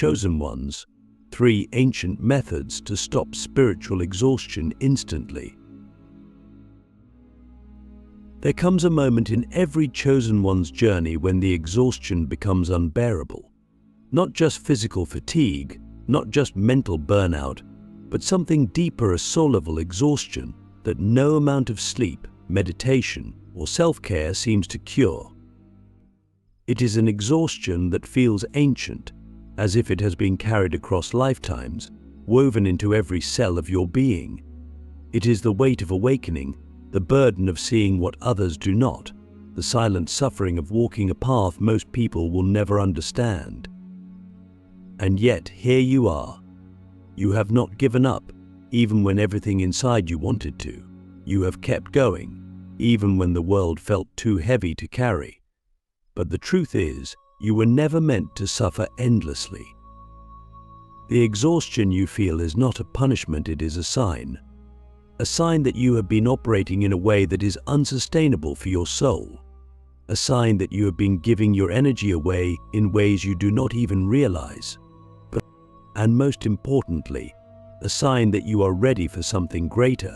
chosen ones, 3 ancient methods to stop spiritual exhaustion instantly. There comes a moment in every chosen one's journey when the exhaustion becomes unbearable. Not just physical fatigue, not just mental burnout, but something deeper, a soul-level exhaustion that no amount of sleep, meditation, or self-care seems to cure. It is an exhaustion that feels ancient, as if it has been carried across lifetimes, woven into every cell of your being. It is the weight of awakening, the burden of seeing what others do not, the silent suffering of walking a path most people will never understand. And yet, here you are. You have not given up, even when everything inside you wanted to. You have kept going, even when the world felt too heavy to carry. But the truth is, you were never meant to suffer endlessly. The exhaustion you feel is not a punishment, it is a sign that you have been operating in a way that is unsustainable for your soul, a sign that you have been giving your energy away in ways you do not even realize. And most importantly, a sign that you are ready for something greater.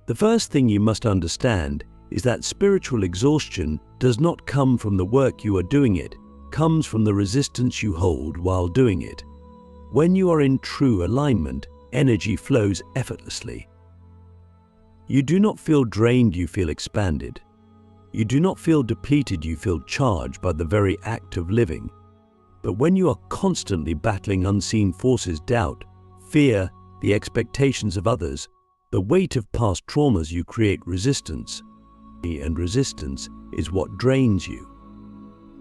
The first thing you must understand is that spiritual exhaustion does not come from the work you are doing, it comes from the resistance you hold while doing it. When you are in true alignment, energy flows effortlessly. You do not feel drained, you feel expanded. You do not feel depleted, you feel charged by the very act of living. But when you are constantly battling unseen forces, doubt, fear, the expectations of others, the weight of past traumas, you create resistance. And resistance is what drains you.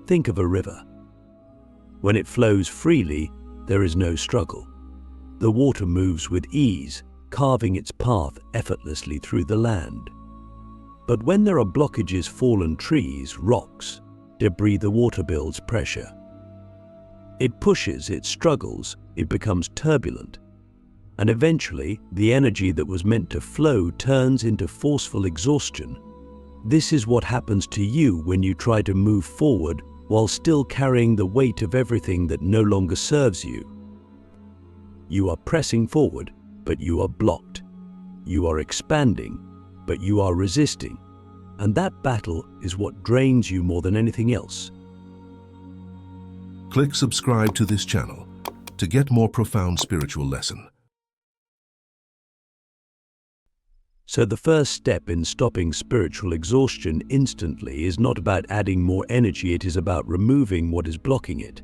Think of a river. When it flows freely, there is no struggle. The water moves with ease, carving its path effortlessly through the land. But when there are blockages, fallen trees, rocks, debris, the water builds pressure. It pushes, it struggles, it becomes turbulent. And eventually, the energy that was meant to flow turns into forceful exhaustion. This is what happens to you when you try to move forward while still carrying the weight of everything that no longer serves you. You are pressing forward, but you are blocked. You are expanding, but you are resisting. And that battle is what drains you more than anything else. Click subscribe to this channel to get more profound spiritual lesson. So the first step in stopping spiritual exhaustion instantly is not about adding more energy, it is about removing what is blocking it.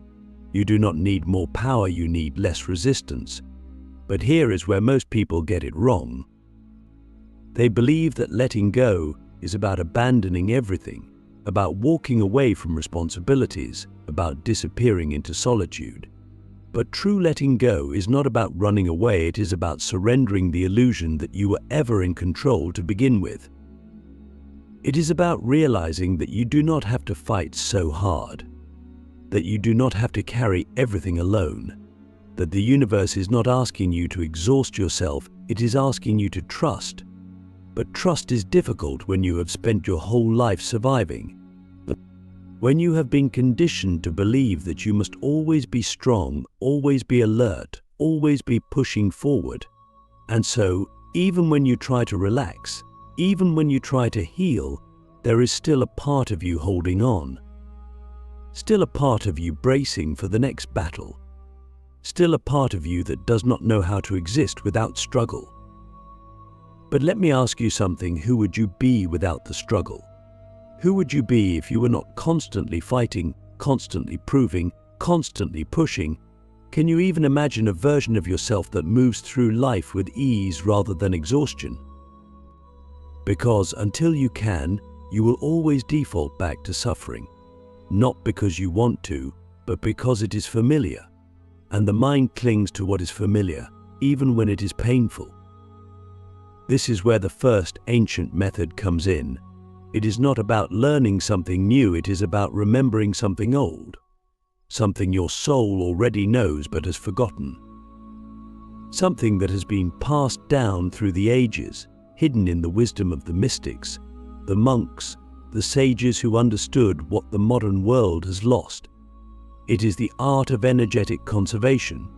You do not need more power, you need less resistance. But here is where most people get it wrong. They believe that letting go is about abandoning everything, about walking away from responsibilities, about disappearing into solitude. But true letting go is not about running away, it is about surrendering the illusion that you were ever in control to begin with. It is about realizing that you do not have to fight so hard, that you do not have to carry everything alone, that the universe is not asking you to exhaust yourself, it is asking you to trust. But trust is difficult when you have spent your whole life surviving. When you have been conditioned to believe that you must always be strong, always be alert, always be pushing forward. And so, even when you try to relax, even when you try to heal, there is still a part of you holding on. Still a part of you bracing for the next battle. Still a part of you that does not know how to exist without struggle. But let me ask you something, who would you be without the struggle? Who would you be if you were not constantly fighting, constantly proving, constantly pushing? Can you even imagine a version of yourself that moves through life with ease rather than exhaustion? Because until you can, you will always default back to suffering. Not because you want to, but because it is familiar. And the mind clings to what is familiar, even when it is painful. This is where the first ancient method comes in. It is not about learning something new, it is about remembering something old, something your soul already knows but has forgotten. Something that has been passed down through the ages, hidden in the wisdom of the mystics, the monks, the sages who understood what the modern world has lost. It is the art of energetic conservation.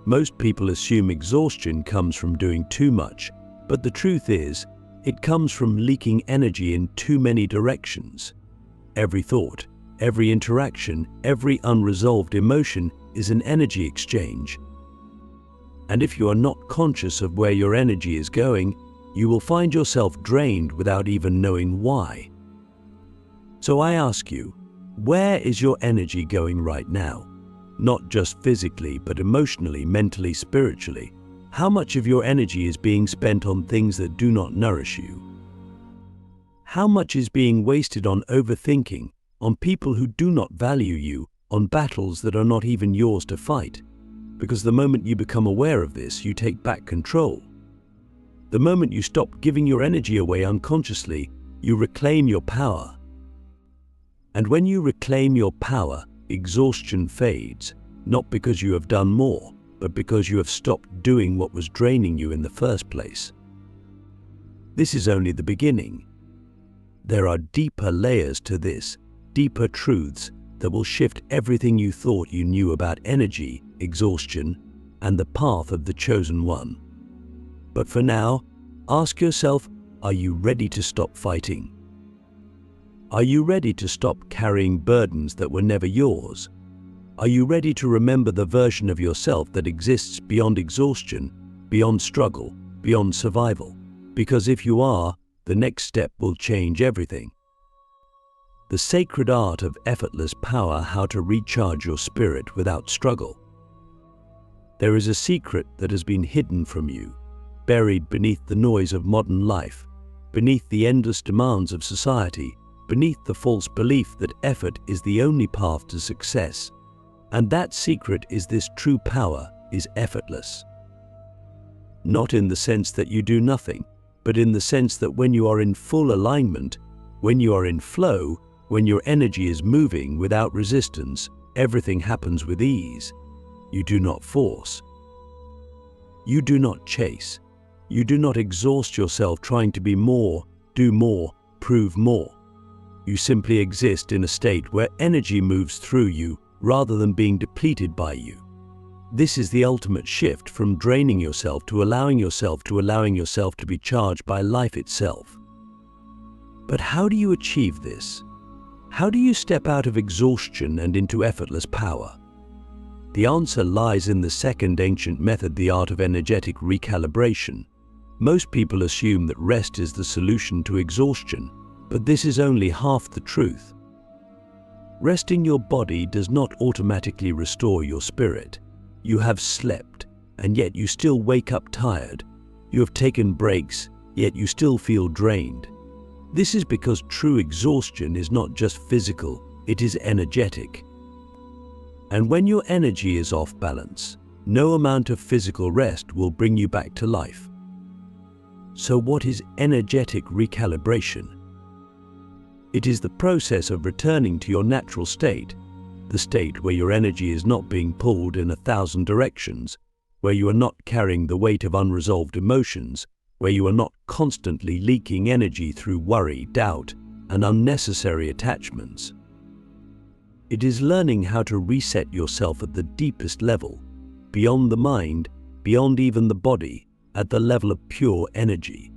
Most people assume exhaustion comes from doing too much, but the truth is, it comes from leaking energy in too many directions. Every thought, every interaction, every unresolved emotion is an energy exchange. And if you are not conscious of where your energy is going, you will find yourself drained without even knowing why. So I ask you, where is your energy going right now? Not just physically, but emotionally, mentally, spiritually. How much of your energy is being spent on things that do not nourish you? How much is being wasted on overthinking, on people who do not value you, on battles that are not even yours to fight? Because the moment you become aware of this, you take back control. The moment you stop giving your energy away unconsciously, you reclaim your power. And when you reclaim your power, exhaustion fades, not because you have done more, but because you have stopped doing what was draining you in the first place. This is only the beginning. There are deeper layers to this, deeper truths that will shift everything you thought you knew about energy, exhaustion, and the path of the chosen one. But for now, ask yourself, are you ready to stop fighting? Are you ready to stop carrying burdens that were never yours? Are you ready to remember the version of yourself that exists beyond exhaustion, beyond struggle, beyond survival? Because if you are, the next step will change everything. The sacred art of effortless power, how to recharge your spirit without struggle. There is a secret that has been hidden from you, buried beneath the noise of modern life, beneath the endless demands of society, beneath the false belief that effort is the only path to success. And that secret is this: true power is effortless. Not in the sense that you do nothing, but in the sense that when you are in full alignment, when you are in flow, when your energy is moving without resistance, everything happens with ease. You do not force. You do not chase. You do not exhaust yourself trying to be more, do more, prove more. You simply exist in a state where energy moves through you rather than being depleted by you. This is the ultimate shift from draining yourself to allowing yourself to be charged by life itself. But how do you achieve this? How do you step out of exhaustion and into effortless power? The answer lies in the second ancient method, the art of energetic recalibration. Most people assume that rest is the solution to exhaustion, but this is only half the truth. Resting your body does not automatically restore your spirit. You have slept, and yet you still wake up tired. You have taken breaks, yet you still feel drained. This is because true exhaustion is not just physical, it is energetic. And when your energy is off balance, no amount of physical rest will bring you back to life. So what is energetic recalibration? It is the process of returning to your natural state, the state where your energy is not being pulled in 1,000 directions, where you are not carrying the weight of unresolved emotions, where you are not constantly leaking energy through worry, doubt, and unnecessary attachments. It is learning how to reset yourself at the deepest level, beyond the mind, beyond even the body, at the level of pure energy.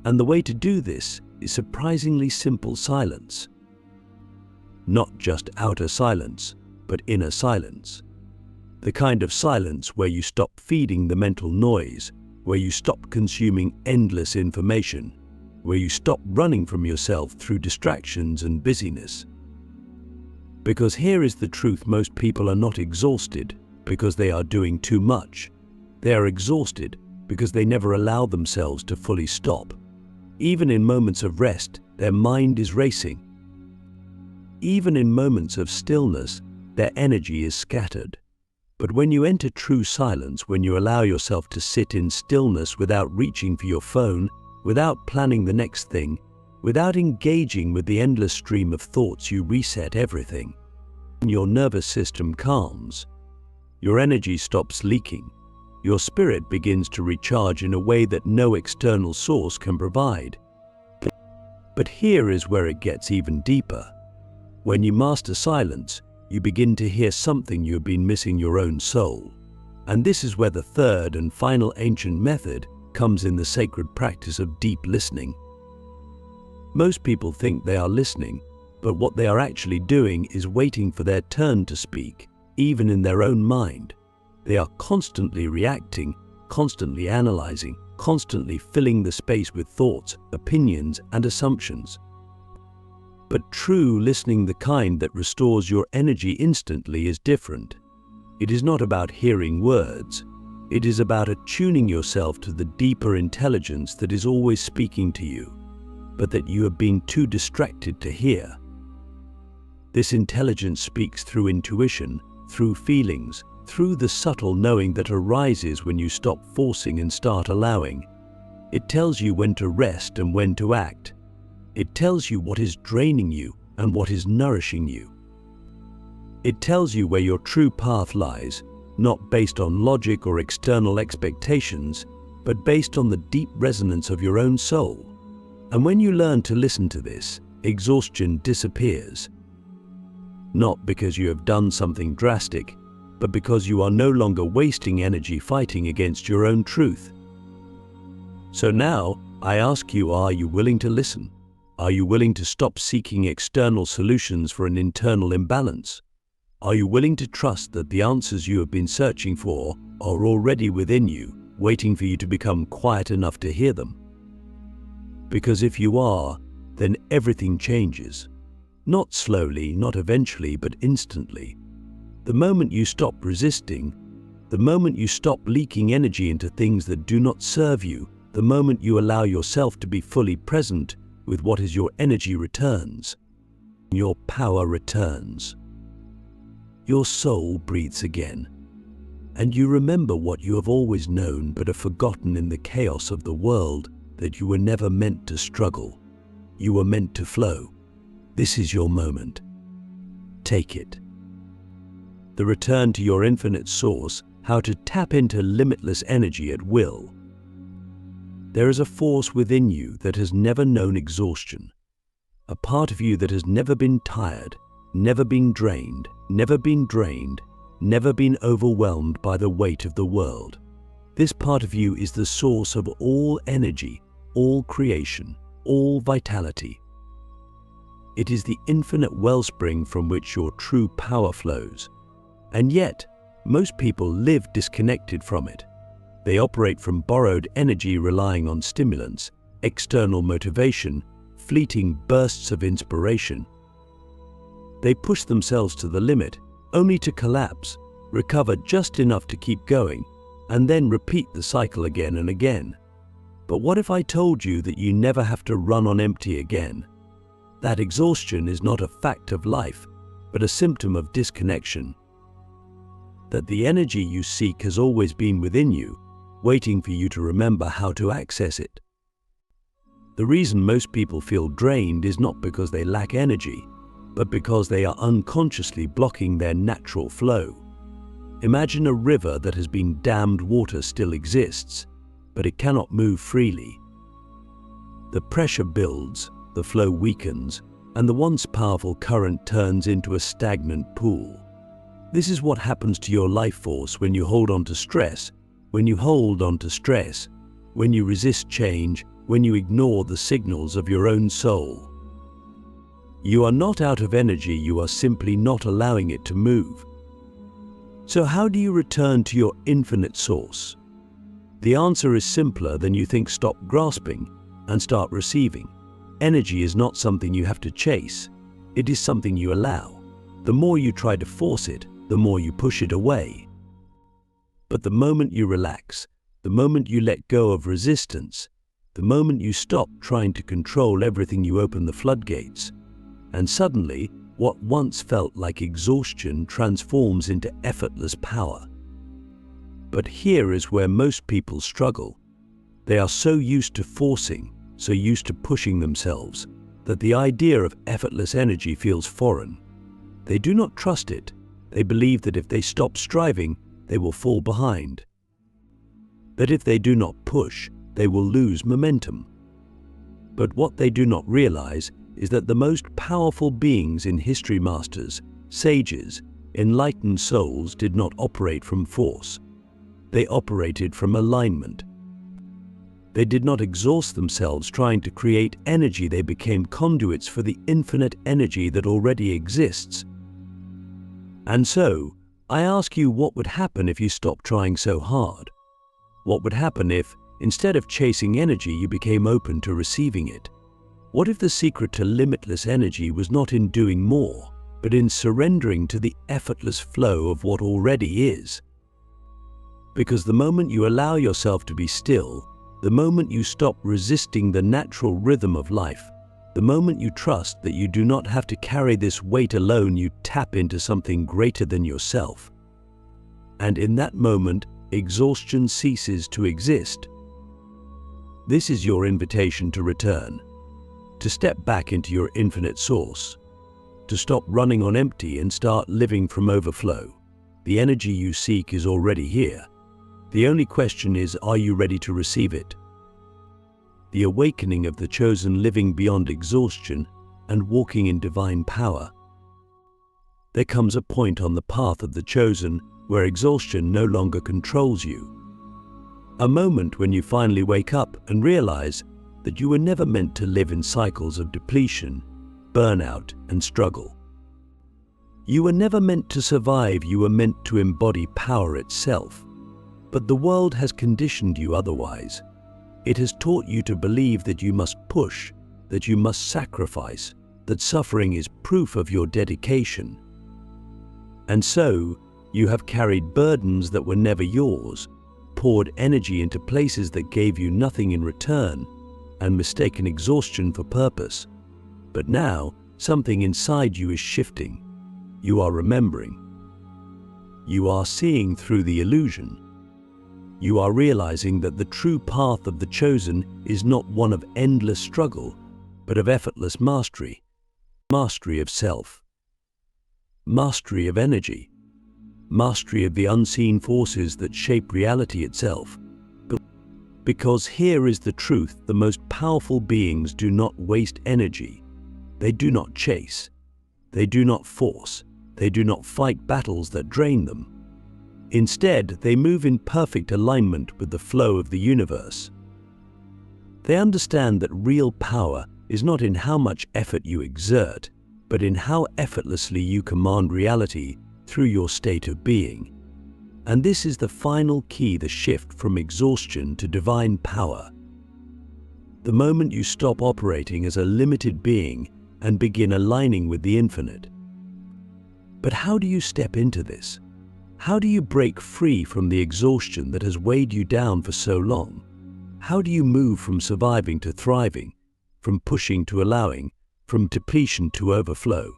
And the way to do this is surprisingly simple: silence. Not just outer silence, but inner silence. The kind of silence where you stop feeding the mental noise, where you stop consuming endless information, where you stop running from yourself through distractions and busyness. Because here is the truth: most people are not exhausted because they are doing too much. They are exhausted because they never allow themselves to fully stop. Even in moments of rest, their mind is racing. Even in moments of stillness, their energy is scattered. But when you enter true silence, when you allow yourself to sit in stillness without reaching for your phone, without planning the next thing, without engaging with the endless stream of thoughts, you reset everything. Your nervous system calms. Your energy stops leaking. Your spirit begins to recharge in a way that no external source can provide. But here is where it gets even deeper. When you master silence, you begin to hear something you have been missing: your own soul. And this is where the third and final ancient method comes in: the sacred practice of deep listening. Most people think they are listening, but what they are actually doing is waiting for their turn to speak, even in their own mind. They are constantly reacting, constantly analyzing, constantly filling the space with thoughts, opinions, and assumptions. But true listening, the kind that restores your energy instantly, is different. It is not about hearing words. It is about attuning yourself to the deeper intelligence that is always speaking to you, but that you have been too distracted to hear. This intelligence speaks through intuition, through feelings, through the subtle knowing that arises when you stop forcing and start allowing. It tells you when to rest and when to act. It tells you what is draining you and what is nourishing you. It tells you where your true path lies, not based on logic or external expectations, but based on the deep resonance of your own soul. And when you learn to listen to this, exhaustion disappears. Not because you have done something drastic, but because you are no longer wasting energy fighting against your own truth. So now, I ask you, are you willing to listen? Are you willing to stop seeking external solutions for an internal imbalance? Are you willing to trust that the answers you have been searching for are already within you, waiting for you to become quiet enough to hear them? Because if you are, then everything changes. Not slowly, not eventually, but instantly. The moment you stop resisting, the moment you stop leaking energy into things that do not serve you, the moment you allow yourself to be fully present with what is your energy, returns. Your power returns. Your soul breathes again. And you remember what you have always known but have forgotten in the chaos of the world, that you were never meant to struggle. You were meant to flow. This is your moment. Take it. The return to your infinite source, how to tap into limitless energy at will. There is a force within you that has never known exhaustion. A part of you that has never been tired, never been drained, never been drained, never been overwhelmed by the weight of the world. This part of you is the source of all energy, all creation, all vitality. It is the infinite wellspring from which your true power flows. And yet, most people live disconnected from it. They operate from borrowed energy, relying on stimulants, external motivation, fleeting bursts of inspiration. They push themselves to the limit, only to collapse, recover just enough to keep going, and then repeat the cycle again and again. But what if I told you that you never have to run on empty again? That exhaustion is not a fact of life, but a symptom of disconnection. That the energy you seek has always been within you, waiting for you to remember how to access it. The reason most people feel drained is not because they lack energy, but because they are unconsciously blocking their natural flow. Imagine a river that has been dammed. Water still exists, but it cannot move freely. The pressure builds, the flow weakens, and the once powerful current turns into a stagnant pool. This is what happens to your life force when you hold on to stress, when you hold on to stress, when you resist change, when you ignore the signals of your own soul. You are not out of energy, you are simply not allowing it to move. So how do you return to your infinite source? The answer is simpler than you think. Stop grasping and start receiving. Energy is not something you have to chase. It is something you allow. The more you try to force it, the more you push it away. But the moment you relax, the moment you let go of resistance, the moment you stop trying to control everything, you open the floodgates. And suddenly, what once felt like exhaustion transforms into effortless power. But here is where most people struggle. They are so used to forcing, so used to pushing themselves, that the idea of effortless energy feels foreign. They do not trust it. They believe that if they stop striving, they will fall behind. That if they do not push, they will lose momentum. But what they do not realize is that the most powerful beings in history, masters, sages, Enlightened souls did not operate from force. They operated from alignment. They did not exhaust themselves trying to create energy. They became conduits for the infinite energy that already exists. And so, I ask you, what would happen if you stopped trying so hard? What would happen if, instead of chasing energy, you became open to receiving it? What if the secret to limitless energy was not in doing more, but in surrendering to the effortless flow of what already is? Because the moment you allow yourself to be still, the moment you stop resisting the natural rhythm of life, the moment you trust that you do not have to carry this weight alone, you tap into something greater than yourself. And in that moment, exhaustion ceases to exist. This is your invitation to return, to step back into your infinite source, to stop running on empty and start living from overflow. The energy you seek is already here. The only question is, are you ready to receive it? The awakening of the chosen, living beyond exhaustion and walking in divine power. There comes a point on the path of the chosen where exhaustion no longer controls you. A moment when you finally wake up and realize that you were never meant to live in cycles of depletion, burnout, and struggle. You were never meant to survive. You were meant to embody power itself. But the world has conditioned you otherwise. It has taught you to believe that you must push, that you must sacrifice, that suffering is proof of your dedication. And so, you have carried burdens that were never yours, poured energy into places that gave you nothing in return, and mistaken exhaustion for purpose. But now, something inside you is shifting. You are remembering. You are seeing through the illusion. You are realizing that the true path of the chosen is not one of endless struggle, but of effortless mastery. Mastery of self. Mastery of energy. Mastery of the unseen forces that shape reality itself. Because here is the truth: the most powerful beings do not waste energy. They do not chase. They do not force. They do not fight battles that drain them. Instead, they move in perfect alignment with the flow of the universe. They understand that real power is not in how much effort you exert, but in how effortlessly you command reality through your state of being. And this is the final key: the shift from exhaustion to divine power. The moment you stop operating as a limited being and begin aligning with the infinite. But how do you step into this? How do you break free from the exhaustion that has weighed you down for so long? How do you move from surviving to thriving, from pushing to allowing, from depletion to overflow?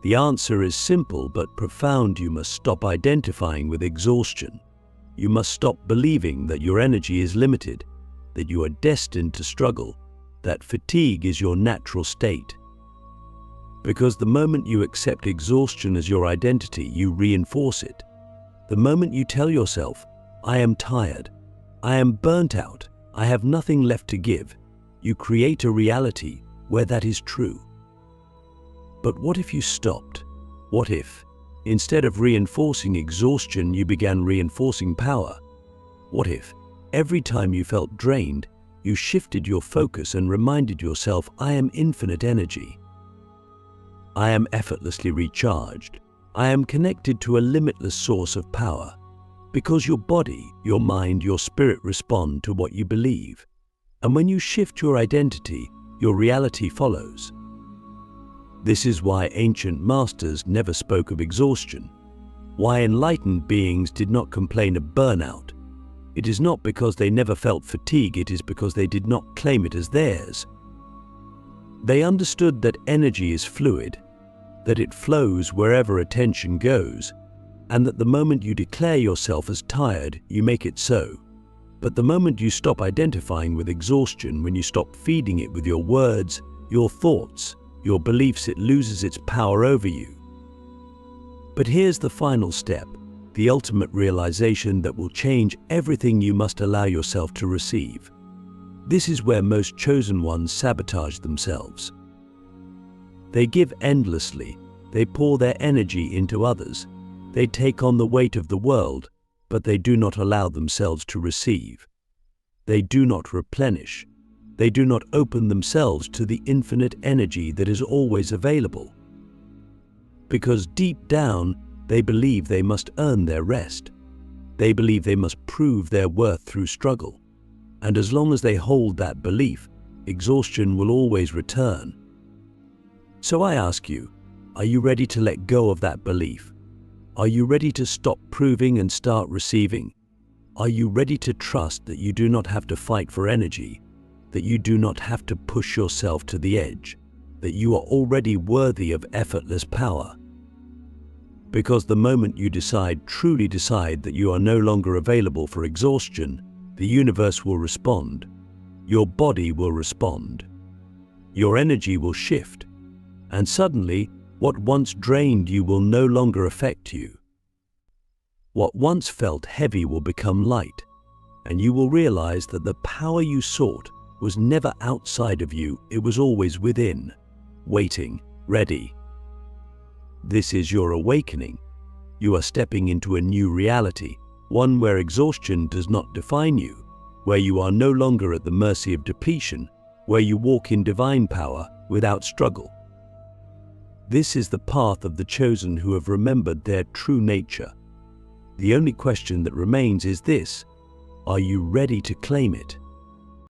The answer is simple but profound. You must stop identifying with exhaustion. You must stop believing that your energy is limited, that you are destined to struggle, that fatigue is your natural state. Because the moment you accept exhaustion as your identity, you reinforce it. The moment you tell yourself, "I am tired, I am burnt out, I have nothing left to give," you create a reality where that is true. But what if you stopped? What if, instead of reinforcing exhaustion, you began reinforcing power? What if, every time you felt drained, you shifted your focus and reminded yourself, "I am infinite energy. I am effortlessly recharged. I am connected to a limitless source of power." Because your body, your mind, your spirit respond to what you believe. And when you shift your identity, your reality follows. This is why ancient masters never spoke of exhaustion, why enlightened beings did not complain of burnout. It is not because they never felt fatigue, it is because they did not claim it as theirs. They understood that energy is fluid, that it flows wherever attention goes, and that the moment you declare yourself as tired, you make it so. But the moment you stop identifying with exhaustion, when you stop feeding it with your words, your thoughts, your beliefs, it loses its power over you. But here's the final step, the ultimate realization that will change everything. You must allow yourself to receive. This is where most chosen ones sabotage themselves. They give endlessly. They pour their energy into others. They take on the weight of the world, but they do not allow themselves to receive. They do not replenish. They do not open themselves to the infinite energy that is always available. Because deep down, they believe they must earn their rest. They believe they must prove their worth through struggle. And as long as they hold that belief, exhaustion will always return. So I ask you, are you ready to let go of that belief? Are you ready to stop proving and start receiving? Are you ready to trust that you do not have to fight for energy, that you do not have to push yourself to the edge, that you are already worthy of effortless power? Because the moment you truly decide that you are no longer available for exhaustion, the universe will respond. Your body will respond. Your energy will shift. And suddenly, what once drained you will no longer affect you. What once felt heavy will become light, and you will realize that the power you sought was never outside of you, it was always within, waiting, ready. This is your awakening. You are stepping into a new reality, one where exhaustion does not define you, where you are no longer at the mercy of depletion, where you walk in divine power without struggle. This is the path of the chosen who have remembered their true nature. The only question that remains is this: are you ready to claim it?